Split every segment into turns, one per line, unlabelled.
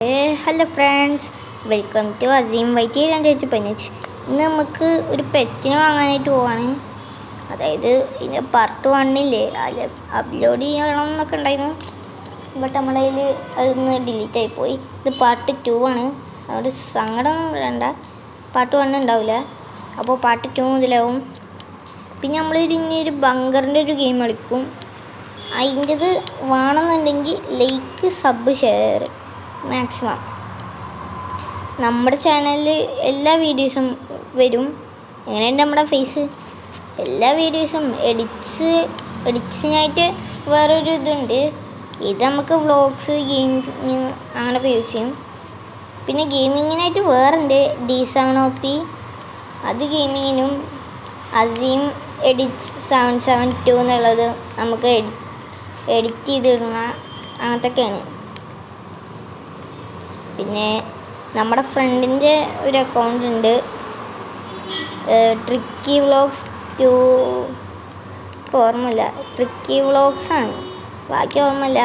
Hello friends, welcome to Aseem വൈറ്റി 2015. ഇന്ന് നമുക്ക് ഒരു പെറ്റിനെ വാങ്ങാനായിട്ട് പോവാണ്. അതായത് ഇതിൻ്റെ പാർട്ട് 1 അതിൽ അപ്ലോഡ് ചെയ്യണം എന്നൊക്കെ ഉണ്ടായിരുന്നു. ബട്ട് നമ്മുടെ കയ്യിൽ അതൊന്ന് ഡിലീറ്റ് ആയിപ്പോയി. ഇത് പാർട്ട് 2 ആണ്. അതുകൊണ്ട് സങ്കടം വേണ്ട, പാർട്ട് 1 ഉണ്ടാവില്ല. അപ്പോൾ പാർട്ട് 2 മുതലാവും. പിന്നെ നമ്മളൊരു ബങ്കറിൻ്റെ ഒരു ഗെയിം കളിക്കും. അതിൻ്റെത് വേണമെന്നുണ്ടെങ്കിൽ ലൈക്ക്, സബ്, ഷെയർ മാക്സിമം. നമ്മുടെ ചാനലിൽ എല്ലാ വീഡിയോസും വരും. എങ്ങനെയുണ്ട് നമ്മുടെ ഫേസ്? എല്ലാ വീഡിയോസും എഡിറ്റ്സിനായിട്ട് വേറൊരു ഇതുണ്ട്. ഇത് നമുക്ക് വ്ളോഗ്സ്, ഗെയിമിങ് അങ്ങനെയൊക്കെ യൂസ് ചെയ്യും. പിന്നെ ഗെയിമിങ്ങിനായിട്ട് വേറുണ്ട് D7OP, അത് ഗെയിമിങ്ങിനും. അസീം എഡിറ്റ്സ് 772 എന്നുള്ളത് നമുക്ക് എഡിറ്റ് ചെയ്തിടുന്ന അങ്ങനത്തൊക്കെയാണ്. പിന്നെ നമ്മുടെ ഫ്രണ്ടിൻ്റെ ഒരു അക്കൗണ്ട് ഉണ്ട്, ട്രിക്കി വ്ളോഗ്സ് 2, ഓർമ്മയില്ല, ട്രിക്കി വ്ളോഗ്സ് ആണ്, ബാക്കി ഓർമ്മയില്ല.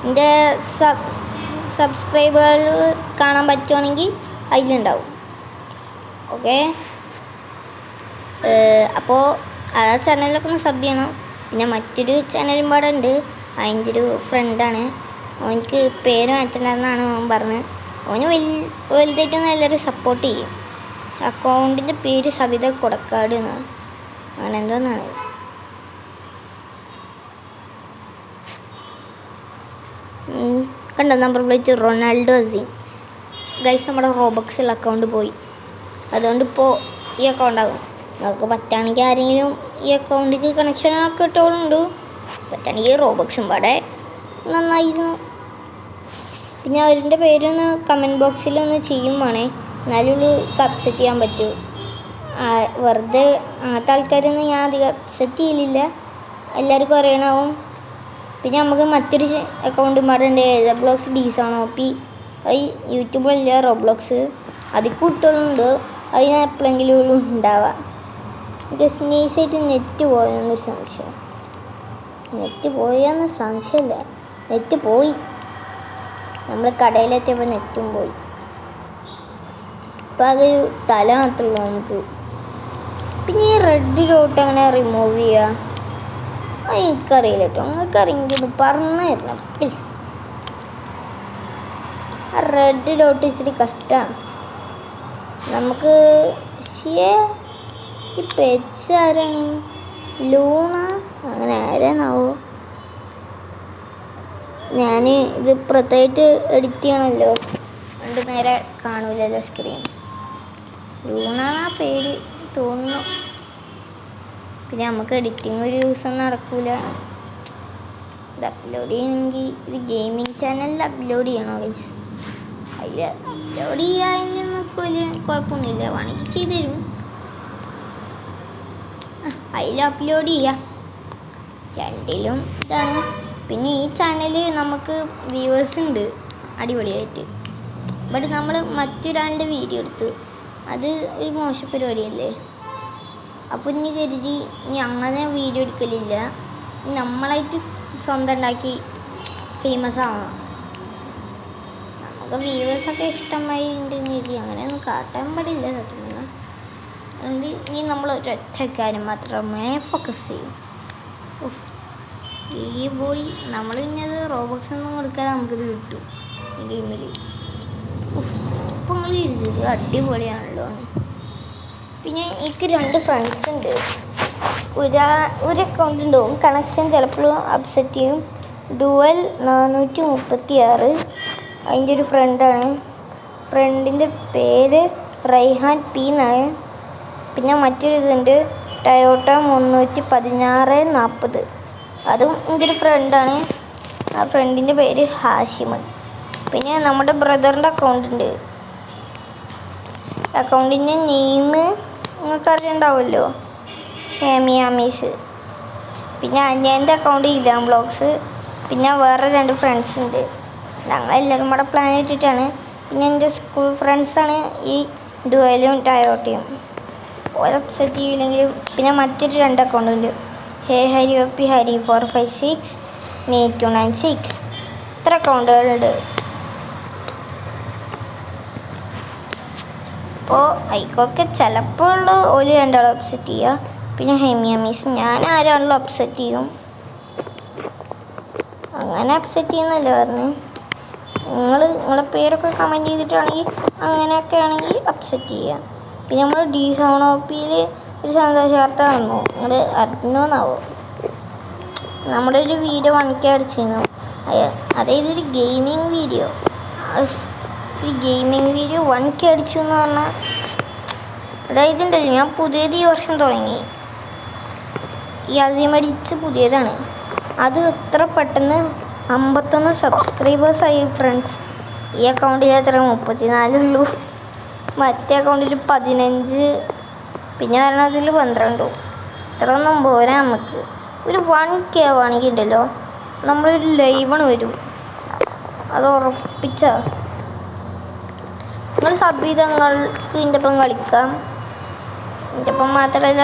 എൻ്റെ സബ്സ്ക്രൈബുകൾ കാണാൻ പറ്റുവാണെങ്കിൽ അതിലുണ്ടാവും. ഓക്കെ, അപ്പോൾ ആ ചാനലിലൊക്കെ ഒന്ന് സബ് ചെയ്യണം. പിന്നെ മറ്റൊരു ചാനലും പാടെ ഉണ്ട്, അതിൻ്റെ ഒരു ഫ്രണ്ടാണ്. അവനിക്ക് പേര് മാറ്റണ്ടെന്നാണ് അവൻ പറഞ്ഞത്. അവന് വലുതായിട്ടൊന്നും എല്ലാവരും സപ്പോർട്ട് ചെയ്യും. അക്കൗണ്ടിൻ്റെ പേര് സവിത കൊടക്കാട് എന്നാണ്, അങ്ങനെ എന്തോന്നാണ്. കണ്ടോ, number plate Ronaldo Aseem. Guys, നമ്മുടെ റോബക്സുള്ള അക്കൗണ്ട് പോയി. അതുകൊണ്ട് ഇപ്പോൾ ഈ അക്കൗണ്ട് ആകും. നമുക്ക് പറ്റുകയാണെങ്കിൽ ആരെങ്കിലും ഈ അക്കൗണ്ടിലേക്ക് കണക്ഷനൊക്കെ ഇട്ടോളുണ്ട്. പറ്റുകയാണെങ്കിൽ റോബക്സും പാടെ നന്നായിരുന്നു. പിന്നെ അവരുടെ പേരൊന്ന് കമൻറ്റ് ബോക്സിലൊന്ന് ചെയ്യും വേണേ, എന്നാലും അപ്സെറ്റ് ചെയ്യാൻ പറ്റൂ. വെറുതെ അങ്ങനത്തെ ആൾക്കാരൊന്നും ഞാൻ അധികം അപ്സെറ്റ് ചെയ്യലില്ല, എല്ലാവർക്കും അറിയണമാവും. പിന്നെ നമുക്ക് മറ്റൊരു അക്കൗണ്ടും പാടെ ഉണ്ട്, റോബ്ലോക്സ് D7OP. അത് യൂട്യൂബിലില്ല, റോബ്ലോക്സ് അതിൽ കൂട്ടുകളുണ്ട്. അത് ഞാൻ എപ്പോഴെങ്കിലും ഉണ്ടാവാം. ജസ്റ്റ് നൈസായിട്ട് നെറ്റ് പോയെന്നൊരു സംശയം. നെറ്റ് പോയെന്ന് സംശയമില്ല, നെറ്റ് പോയി. നമ്മൾ കടയിലെത്തിയപ്പോൾ നെറ്റും പോയി. അപ്പോൾ അതൊരു തല മാത്രമേ നമുക്ക്. പിന്നെ ഈ റെഡ് ഡോട്ട് എങ്ങനെ റിമൂവ് ചെയ്യുക അത് എനിക്കറിയില്ല കേട്ടോ. നിങ്ങൾക്ക് അറിയെങ്കിൽ പറഞ്ഞു തരണം പ്ലീസ്. ആ റെഡ് ഡോട്ട് ഇച്ചിരി കഷ്ടമാണ് നമുക്ക്. ഈ പെറ്റ്സ് ആരാണ്? ലൂണ, അങ്ങനെ ആരാണാവോ? ഞാൻ ഇത് പ്രത്യേകിച്ച് എഡിറ്റ് ചെയ്യണമല്ലോ, അതുകൊണ്ട് നേരെ കാണൂലല്ലോ സ്ക്രീൻ. ലൂണ ആ പേര് തോന്നുന്നു. പിന്നെ നമുക്ക് എഡിറ്റിംഗ് ഒരു ദിവസം നടക്കില്ല. ഇത് അപ്ലോഡ് ചെയ്യണമെങ്കിൽ ഇത് ഗെയിമിങ് ചാനലിൽ അപ്ലോഡ് ചെയ്യണോ ഗൈസ്? അതിൽ അപ്ലോഡ് ചെയ്യാനൊന്നും വലിയ കുഴപ്പമൊന്നുമില്ല, വേണമെങ്കിൽ ചെയ്തു തരും. അതിൽ അപ്ലോഡ് ചെയ്യാം, രണ്ടിലും ഇതാണ്. പിന്നെ ഈ ചാനൽ നമുക്ക് വ്യൂവേഴ്സ് ഉണ്ട് അടിപൊളിയായിട്ട്. ബട്ട് നമ്മൾ മറ്റൊരാളുടെ വീഡിയോ എടുത്തു, അത് ഒരു മോശം പരിപാടിയല്ലേ. അപ്പോൾ ഇനി കരുതി ഇനി അങ്ങനെ വീഡിയോ എടുക്കലില്ല, നമ്മളായിട്ട് സ്വന്തം ഉണ്ടാക്കി ഫേമസ് ആവണം. നമുക്ക് വ്യൂവേഴ്സൊക്കെ ഇഷ്ടമായി ഉണ്ടെന്ന് കരുതി അങ്ങനെയൊന്നും കാട്ടാൻ പാടില്ല സത്യം പറഞ്ഞാൽ. അതുകൊണ്ട് ഇനി നമ്മൾ ഒരൊറ്റ കാര്യം മാത്രമേ ഫോക്കസ് ചെയ്യൂ. ഈ ബോഡി നമ്മൾ പിന്നെ അത് റോബോക്സ് ഒന്നും കൊടുക്കാതെ നമുക്കിത് കിട്ടും ഈ ഗെയിമിൽ. ഇപ്പം നിങ്ങൾ കരുതൂ അടിപൊളിയാണല്ലോ. പിന്നെ എനിക്ക് 2 ഫ്രണ്ട്സ് ഉണ്ട്. ഒരു അക്കൗണ്ട് ഉണ്ടാവും, കണക്ഷൻ ചിലപ്പോൾ അപ്സെറ്റ് ചെയ്യും. ഡുവൽ 436, അതിൻ്റെ ഒരു ഫ്രണ്ടാണ്. ഫ്രണ്ടിൻ്റെ പേര് റൈഹാൻ P എന്നാണ്. പിന്നെ മറ്റൊരു ഇതുണ്ട്, ടയോട്ട 31640, അതും എൻ്റെ ഒരു ഫ്രണ്ടാണ്. ആ ഫ്രണ്ടിൻ്റെ പേര് ഹാഷിം. പിന്നെ നമ്മുടെ ബ്രദറിൻ്റെ അക്കൗണ്ട് ഉണ്ട്. അക്കൗണ്ടിൻ്റെ നെയിം നിങ്ങൾക്ക് അറിയണ്ടാവുമല്ലോ, ഹേമിയാമീസ്. പിന്നെ അനിയൻ്റെ അക്കൗണ്ട് ഇലാം വ്ളോഗ്സ്. പിന്നെ വേറെ 2 ഫ്രണ്ട്സ് ഉണ്ട്. ഞങ്ങളെല്ലാവരും കൂടെ പ്ലാൻ ഇട്ടിട്ടാണ്. പിന്നെ എൻ്റെ സ്കൂൾ ഫ്രണ്ട്സാണ് ഈ ഡുവലും ടയോട്ടയും. അപ്സെറ്റ് ചെയ്യില്ലെങ്കിലും. പിന്നെ മറ്റൊരു 2 അക്കൗണ്ട് ഉണ്ട്, ഹരി 456, Me296. ഇത്ര അക്കൗണ്ടുകളുണ്ട്. അപ്പോൾ ഐക്കൊക്കെ ചിലപ്പോൾ ഒരു രണ്ടാളും അപ്സെറ്റ് ചെയ്യുക. പിന്നെ ഹെമിയ മിസ് ഞാൻ ആരാണല്ലോ അപ്സെറ്റ് ചെയ്യും. അങ്ങനെ അപ്സെറ്റ് ചെയ്യുന്നല്ലേ പറഞ്ഞ്. നിങ്ങളെ പേരൊക്കെ കമൻറ്റ് ചെയ്തിട്ടാണെങ്കിൽ അങ്ങനെയൊക്കെ ആണെങ്കിൽ അപ്സെറ്റ് ചെയ്യുക. പിന്നെ നമ്മൾ DSONOPയിൽ ഒരു സന്തോഷ വാർത്ത വന്നു, നിങ്ങൾ അറിഞ്ഞോന്നാവോ? നമ്മുടെ ഒരു വീഡിയോ 1K അടിച്ചിരുന്നു. അതായത് ഒരു ഗെയിമിങ് വീഡിയോ 1K അടിച്ചു എന്ന് പറഞ്ഞാൽ, അതായത് ഉണ്ടല്ലോ, ഞാൻ പുതിയത് ഈ വർഷം തുടങ്ങി. ഈ അസിമടിച്ച് പുതിയതാണ്. അത് എത്ര പെട്ടെന്ന് 51 സബ്സ്ക്രൈബേഴ്സായി ഫ്രണ്ട്സ്. ഈ അക്കൗണ്ടിൽ എത്ര 34 ഉള്ളൂ, മറ്റേ അക്കൗണ്ടിൽ 15, പിന്നെ ഒരെണ്ണത്തിൽ 12. ഇത്രയൊന്നും പോരാ നമുക്ക്. ഒരു 1K ആവുകയാണെങ്കിൽ ഉണ്ടല്ലോ നമ്മളൊരു ലൈവാണ് വരും, അത് ഉറപ്പിച്ച. നിങ്ങൾ സബ് ചെയ്ത് നിങ്ങൾക്ക് ഇതിൻ്റെ ഒപ്പം കളിക്കാം. എൻ്റെ ഒപ്പം മാത്രമല്ല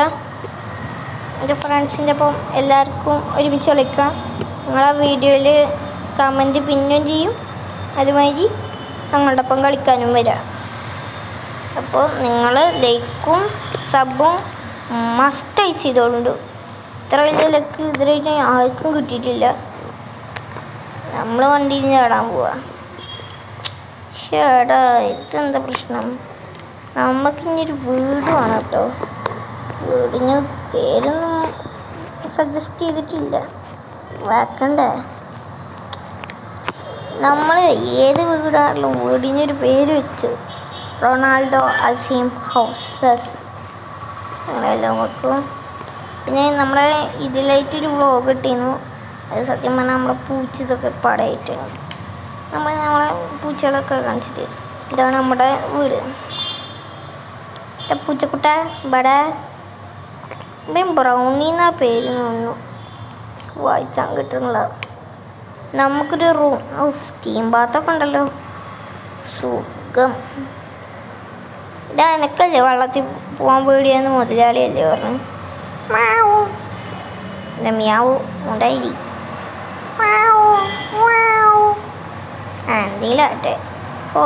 എൻ്റെ ഫ്രണ്ട്സിൻ്റെ ഒപ്പം എല്ലാവർക്കും ഒരുമിച്ച് കളിക്കാം. നിങ്ങളാ വീഡിയോയിൽ കമൻറ്റ് പിന്നും ചെയ്യും, അതുമാതിരി ഞങ്ങളുടെ ഒപ്പം കളിക്കാനും വരാം. അപ്പോൾ നിങ്ങൾ ലൈക്കും സബും മസ്റ്റായി ചെയ്തോളുണ്ട്. ഇത്ര വലിയ ലക്ക് ഇതുവരെയായിട്ട് ആർക്കും കിട്ടിയിട്ടില്ല. നമ്മൾ വണ്ടിയിൽ ചാടാൻ പോവാ. ചേടാ, ഇതെന്താ പ്രശ്നം? നമുക്കിന്നൊരു വീട് വേണം കേട്ടോ. വീടിന് പേരൊന്നും സജസ്റ്റ് ചെയ്തിട്ടില്ല, വാക്കണ്ടേ? നമ്മൾ ഏത് വീടാണല്ലോ വീടിനൊരു പേര് വെച്ചു, റൊണാൾഡോ അസീം ഹൗസസ് അങ്ങനെയല്ലോ വെക്കും. പിന്നെ നമ്മളെ ഇതിലായിട്ടൊരു വ്ളോഗ് ഇട്ടിരുന്നു. അത് സത്യം പറഞ്ഞാൽ നമ്മളെ പൂച്ച ഇതൊക്കെ പടമായിട്ടാണ്. നമ്മളെ പൂച്ചകളൊക്കെ കാണിച്ചിട്ട് ഇതാണ് നമ്മുടെ വീട്. പൂച്ചക്കുട്ട ഇവിടെ ബ്രൗണി എന്നാ പേര് തോന്നുന്നു, വായിച്ചാൻ കിട്ടുന്നില്ല. നമുക്കൊരു റൂം സ്കീം ബാത്തൊക്കെ ഉണ്ടല്ലോ, സുഖം. ഇടാ എനക്കല്ലേ വെള്ളത്തിൽ പോകാൻ പേടിയാന്ന് മുതലാളിയല്ലേ പറഞ്ഞു. മിയാവൂ ഉണ്ടായി. എന്തെങ്കിലും ആട്ടെ. ഓ,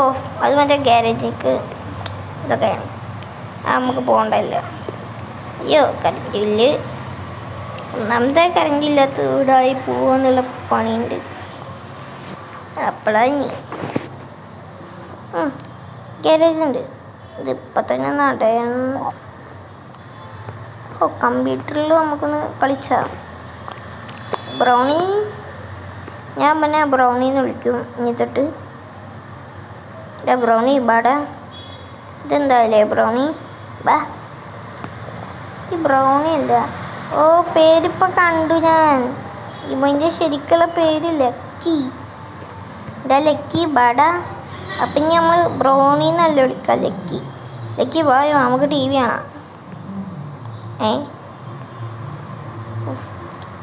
അത് മറ്റേ ഗ്യാരേജിക്ക് ഇതൊക്കെയാണ്, നമുക്ക് പോകണ്ടല്ല. അയ്യോ, കറണ്ട് ബില്ല്. ഒന്നാമത്തെ കറണ്ട് ഇല്ലാത്ത വീടായി പോവാന്നുള്ള പണിയുണ്ട്. അപ്പോഴാണ് ഗ്യാരേജ് ഉണ്ട്. ഇതിപ്പോൾ തന്നെ നടയണം. ഓ, കമ്പ്യൂട്ടറിൽ നമുക്കൊന്ന് കളിച്ചാൽ. ബ്രൗണി, ഞാൻ പിന്നെ ബ്രൗണിന്ന് വിളിക്കും ഇനി തൊട്ട്. ബ്രൗണി ബാടാ. ഇതെന്തായാലേ ബ്രൗണി ബാ. ഈ ബ്രൗണി അല്ല. ഓ, പേരിപ്പോൾ കണ്ടു ഞാൻ. ഇവൻ്റെ ശരിക്കുള്ള പേര് ലക്കി. ലക്കി ബാടാ. അപ്പം ഇനി നമ്മൾ ബ്രൗണിന്നല്ല വിളിക്കാം, ലക്കി. ലക്കി വായോ, നമുക്ക് TV കാണാം.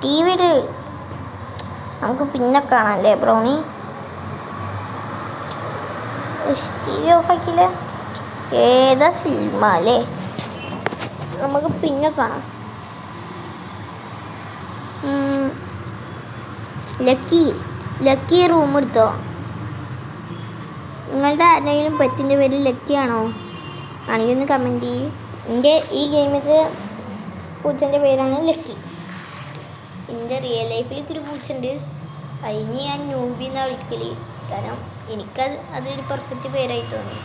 TV നമുക്ക് പിന്നെ കാണാമല്ലേ ബ്രൗണി? TV ഓഫാക്കില്ല. ഏതാ സിനിമ അല്ലേ? നമുക്ക് പിന്നെ കാണാം. ലക്കി റൂം എടുത്തോ? നിങ്ങളുടെ ആരെങ്കിലും പെറ്റിൻ്റെ പേര് ലക്കിയാണോ? ആണെങ്കിൽ ഒന്ന് കമൻറ്റ് ചെയ്യും. എൻ്റെ ഈ ഗെയിമിൻ്റെ പൂച്ചൻ്റെ പേരാണ് ലക്കി. എൻ്റെ റിയൽ ലൈഫിലേക്ക് ഒരു പൂച്ചുണ്ട്, അതിന് ഞാൻ നൂബി എന്നാണ് വിളിക്കൽ. കാരണം അതൊരു പെർഫെക്റ്റ് പേരായി തോന്നി.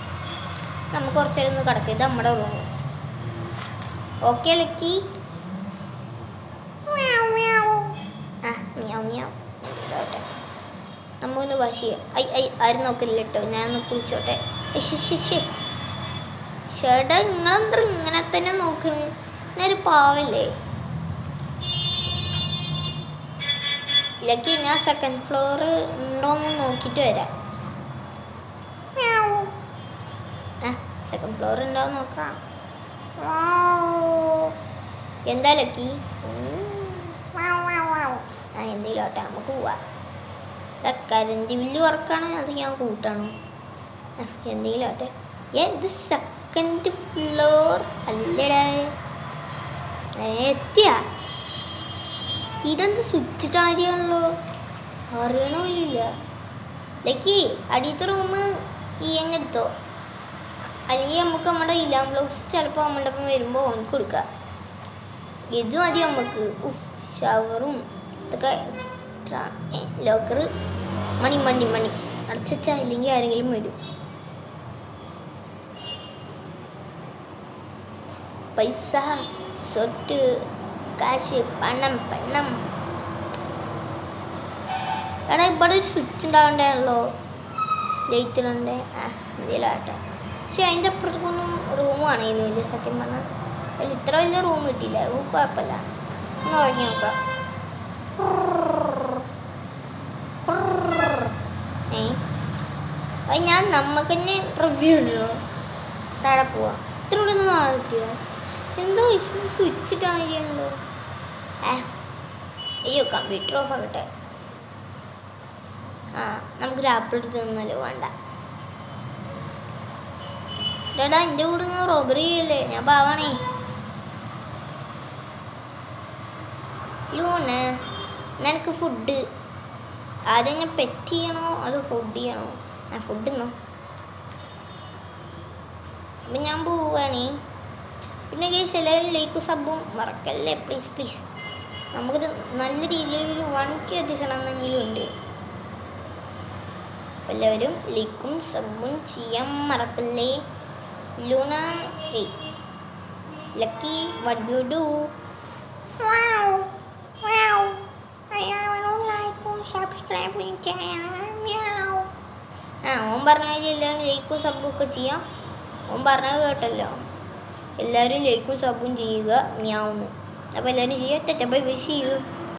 നമുക്ക് കുറച്ച് നേരം ഒന്ന് കിടക്കാം. ഇത് നമ്മുടെ റൂം. Okay lucky. നമുക്കൊന്ന് വാശി ആരും നോക്കില്ല കേട്ടോ, ഞാനൊന്ന് കുളിച്ചോട്ടെ. ചേട്ടാ, നിങ്ങളെന്താ ഇങ്ങനെ തന്നെ നോക്കുന്നു? ഞാനൊരു പാവല്ലേ ലക്കി. ഞാൻ സെക്കൻഡ് ഫ്ലോർ ഉണ്ടോയെന്ന് നോക്കിയിട്ട് വരാം. സെക്കൻഡ് ഫ്ലോർ ഉണ്ടോയെന്ന് നോക്കാം. എന്താ ലക്കി? എന്തെങ്കിലും ആട്ടെ, നമുക്ക് പോവാം. കരണ്ട് ബില്ല് വർക്കാണ്, അത് ഞാൻ കൂട്ടാണോ? എന്തെങ്കിലും ആട്ടെ. ഇത് സെക്കൻഡ് ഫ്ലോർ അല്ലടാ. എത്തിയാ? ഇതെന്ത് സ്വിച്ച് കാര്യമാണല്ലോ, അറിയണമില്ല. ലക്കി, അടിയത്തെ റൂം ഈ എന്നെ എടുത്തോ. അല്ലെങ്കിൽ നമുക്ക് നമ്മുടെ ഇലാം ബ്ലോഗ്സ് ചിലപ്പോൾ നമ്മളുടെ ഒപ്പം വരുമ്പോൾ ഓനിക്ക് കൊടുക്കാം. ഇത് മതി നമുക്ക്. ഷവറും ഇതൊക്കെ എക്സ്ട്രാ. ലോക്കറ് മണി അടച്ചാ ഇല്ലെങ്കിൽ ആരെങ്കിലും വരും. പൈസ, സ്വത്ത്, കാശ്, പണം. എടാ ഇവിടെ ഒരു സ്വിച്ച് ഉണ്ടാവണ്ടാണല്ലോ, ലൈറ്റ് ഇടണ്ടേ. എന്തെങ്കിലും ആട്ടെ. പക്ഷെ അതിൻ്റെ അപ്പുറത്തേക്കൊന്നും റൂം ആണെങ്കിലും വലിയ സത്യം പറഞ്ഞാൽ അതിൽ ഇത്ര വലിയ റൂം കിട്ടിയില്ല. കുഴപ്പമില്ല. ഒന്ന് ഉറങ്ങി നോക്കാം. അത് ഞാൻ നമുക്ക് തന്നെ റിവ്യൂ ഇടുന്നു. താഴെ പോവാം. ഇത്ര ഇവിടെ നിന്ന് താഴെ എത്തിയോ? എന്തോ സ്വിച്ച് ഇട്ടാണല്ലോ. അയ്യോ കമ്പ്യൂട്ടർ ഓഫ് ആകട്ടെ. നമുക്കൊരു ആപ്പിൾ എടുത്ത് തന്നല്ലോ. വേണ്ട ഡാ, എൻ്റെ കൂടെ നിന്ന് റോബറി ചെയ്യല്ലേ, ഞാൻ പാവാണേ. ലൂണ് നിനക്ക് ഫുഡ് ആദ്യം ഞാൻ പെറ്റ് ചെയ്യണോ അതോ ഫുഡ് ചെയ്യണോ? ഫുഡ് തിന്നോ. അപ്പം ഞാൻ പോവാണേ. പിന്നെ ഗൈസ് എല്ലാവരും ലൈക്കും സബും മറക്കല്ലേ പ്ലീസ്. നമുക്കിത് നല്ല രീതിയിൽ 1K എത്തിച്ചണമെന്നെങ്കിലും ഉണ്ട്. എല്ലാവരും ലൈക്കും സബും ചെയ്യാൻ മറക്കല്ലേ. Luna lucky what do you do? Subscribe ഓൻ പറഞ്ഞ എല്ലാവരും ലൈക്കും സബും ഒക്കെ ചെയ്യാം. ഓൻ പറഞ്ഞത് കേട്ടല്ലോ, എല്ലാവരും ലൈക്കും സബും ചെയ്യുക. മ്യാവുന്നു. അപ്പോൾ എല്ലാവരും ചെയ്യുക. Bye bye, see U.